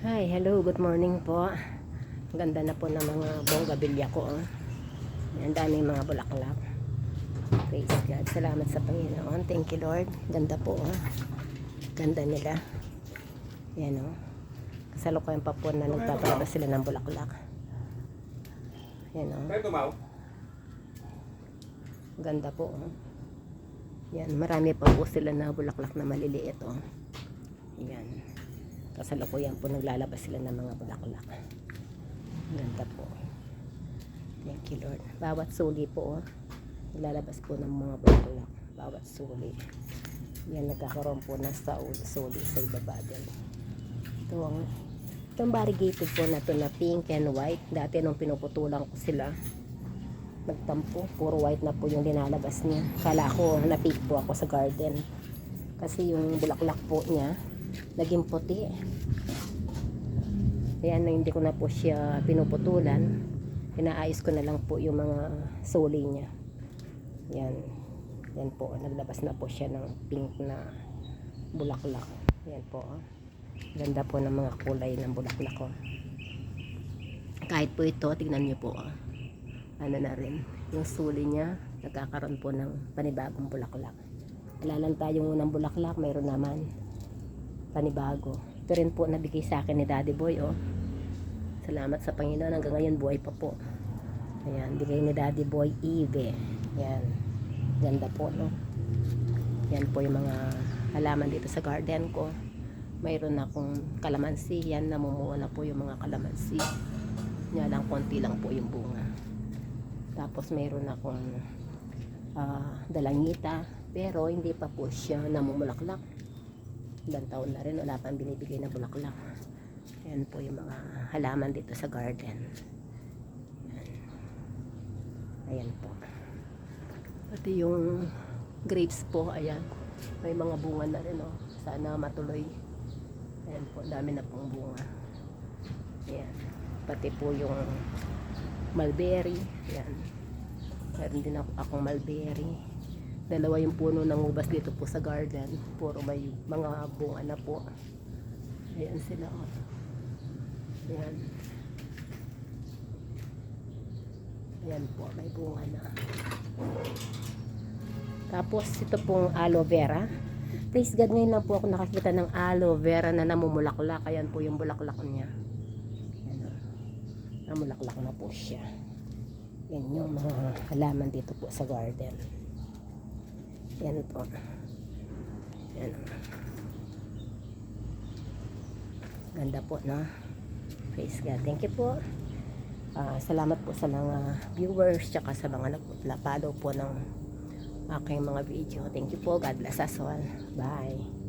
Hi, hello, good morning po. Ganda na po ng mga bonggabilya ko. Ang daming mga bulaklak. Praise God. Salamat sa Panginoon. Thank you, Lord. Ganda po. Ganda nila. Yan o. Kasalukuyan pa po na nagpapalabas sila ng bulaklak. Yan o. Ganda po. Yan. Marami pa po sila na bulaklak na maliliit o. Yan. Kasalukuyan po naglalabas sila ng mga bulaklak. Ganda po. Thank you, Lord. Bawat suli po, naglalabas po ng mga bulaklak. Bawat suli. Yan, nagkakaroon po ng suli sa ibaba din. Itong variegated po na to na pink and white. Dati nung pinuputulan ko sila, nagtampo. Puro white na po yung linalabas niya. Kala ko, na-pick po ako sa garden. Kasi yung bulaklak po niya, naging puti. Ayan, hindi ko na po siya pinuputulan. Inaayos ko na lang po yung mga suli niya. Yan. Yan po, naglabas na po siya ng pink na bulaklak. Yan po. Ganda po ng mga kulay ng bulaklak ko. Kahit po ito, tignan niyo po. Ano na rin, yung suli niya, nagkakaroon po ng panibagong bulaklak. Wala lang tayong unang bulaklak, mayroon naman panibago. Ito rin po nabigay sa akin ni Daddy Boy, oh. Salamat sa Panginoon, hanggang ngayon buhay pa po. Ayan, bigay ni Daddy Boy Eve. Yan. Ganda po, no? Yan po yung mga halaman dito sa garden ko. Mayroon akong kalamansi. Yan, namumuo na po yung mga kalamansi. Yan lang, konti lang po yung bunga. Tapos mayroon akong dalangita. Pero hindi pa po siya namumulaklak. Ilang taon na rin, wala pang binibigay na bulaklak. Ayan po yung mga halaman dito sa garden. Ayan po. Pati yung grapes po, ayan. May mga bunga na rin, oh. Sana matuloy. Ayan po, dami na pong bunga. Ayan. Pati po yung mulberry. Ayan. Meron din akong mulberry. Dalawa yung puno ng ubas dito po sa garden. Puro may mga bunga na po. Ayan sila. Ayan. Ayan po, may bunga na. Tapos ito pong aloe vera. Praise God, ngayon lang po ako nakakita ng aloe vera na namumulaklak. Ayan po yung bulaklak niya. Ayan. Namulaklak na po siya. Yan yung mga halaman dito po sa garden. Yan po. Yan. Ganda po, no? Praise God. Thank you po. Salamat po sa mga viewers tsaka sa mga nag-follow po ng aking mga video. Thank you po. God bless us all. Bye.